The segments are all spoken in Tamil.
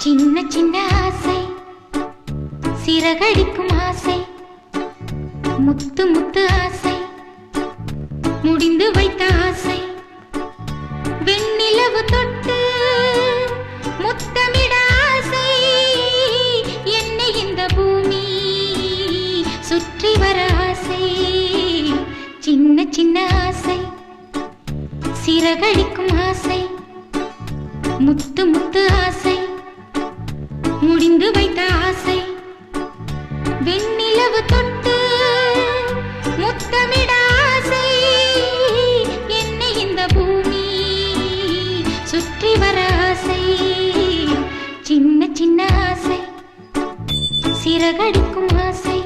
சின்ன சின்ன ஆசை, சிறகடிக்கும் ஆசை, முத்து முத்து ஆசை, முடிந்து வைத்த ஆசை, வெண்ணிலவு தொட்டு முத்தமிட ஆசை, என்னை இந்த பூமி சுற்றி வர ஆசை. சின்ன சின்ன ஆசை, சிறகடிக்கும் ஆசை, முத்து முத்து ஆசை, முடிந்து வைத்த ஆசை, வெண்ணிலவு தொட்டு முத்தமிட ஆசை, என்னை இந்த பூமி சுற்றி வர ஆசை. சின்ன சின்ன ஆசை, சிறகடிக்கும் ஆசை.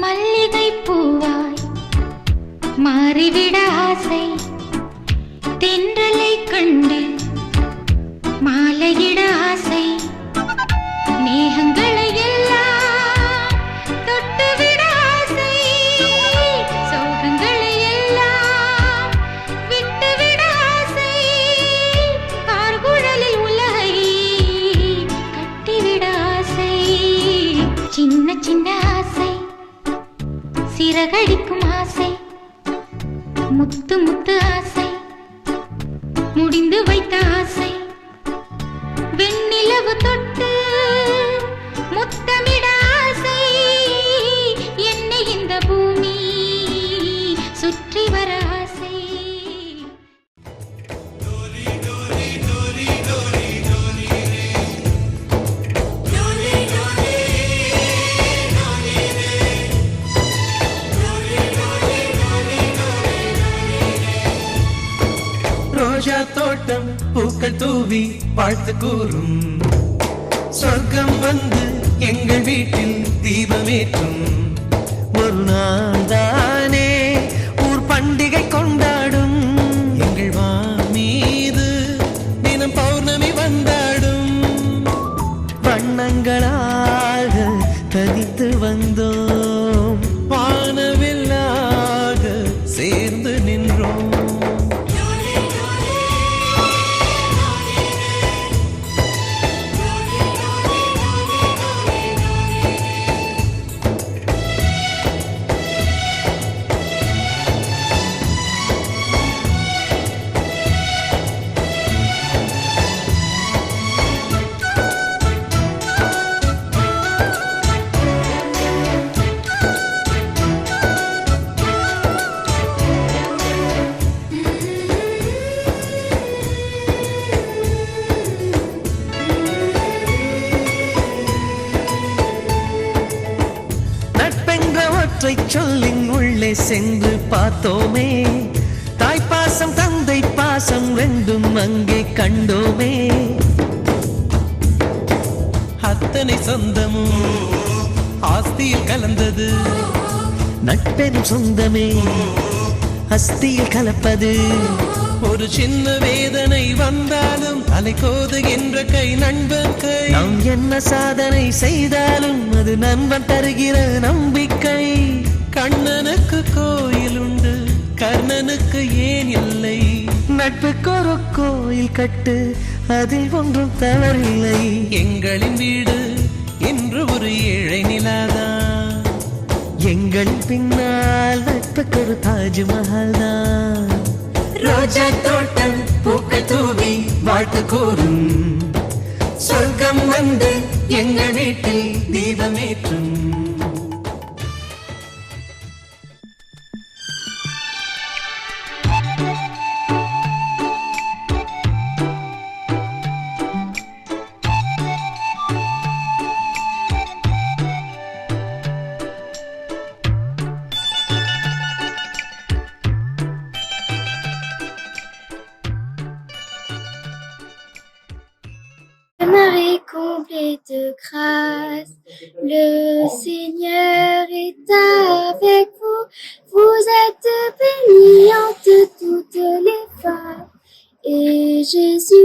மல்லிகை பூவாய் மாறிவிட ஆசை, தென்றலை கண்டு மாலையிட ஆசை, மேகங்களை எல்லாம் தொட்டுவிட ஆசை, சோகங்களை எல்லாம் விட்டுவிட ஆசை, கார்குழலில் உலகை கட்டிவிட ஆசை. சின்ன சின்ன ஆசை, சிறகடிக்கும் ஆசை, முத்து முத்து ஆசை, முடிந்து வைத்த ஆசை, வெண்ணிலவு தொட்டு முத்தமிட ஆசை, என்னை இந்த பூமி சுற்றி வர ஆசை. ரோஜா தோட்டம் பூக்கள் தூவி வாழ்த்து கூறும், சொர்க்கம் வந்து எங்கள் வீட்டில் தீபமேற்றும் ஒரு நாள் தானே ஊர் பண்டிகை கொண்டாடும், எங்கள் வான் மீது தினம் பௌர்ணமி வந்தாடும், வண்ணங்களாக தனித்து வந்தோம், வானவில்லாக சேர்ந்து நின்றோம். சொல்லின் உள்ளே சென்று பார்த்தோமே, தாய்ப்பாசம் தந்தை பாசம் ரெண்டும் அங்கே கண்டோமே, அத்தனை சொந்தமும் ஆஸ்தியில் கலந்தது, நட்பெரும் சொந்தமே அஸ்தியில் கலப்பது, ஒரு சின்ன வேதனை வந்தாலும் அலை கோதுகின்ற கை நண்பன் கை, நாம் என்ன சாதனை செய்தாலும் அது நண்பன் தருகிற நம்பிக்கை. கண்ணனுக்கு கோயில் உண்டு, கர்ணனுக்கு ஏன் இல்லை, நட்புக்கு ஒரு கோயில் கட்டு, அதில் ஒன்றும் தவறில்லை. எங்களின் வீடு என்று ஒரு ஏழை நிலாதான், எங்களின் பின்னால் நட்புக்கு ஒரு தாஜ்மஹால் தான். ரோஜா தோட்டம் பூக்கள் தூவி வாழ்த்து கூறும், சொர்க்கம் வந்து எங்கள் வீட்டில் தீபமேற்றும். comblée de grâce. Le Seigneur est avec vous. Vous êtes bénie entre toutes les femmes. Et Jésus,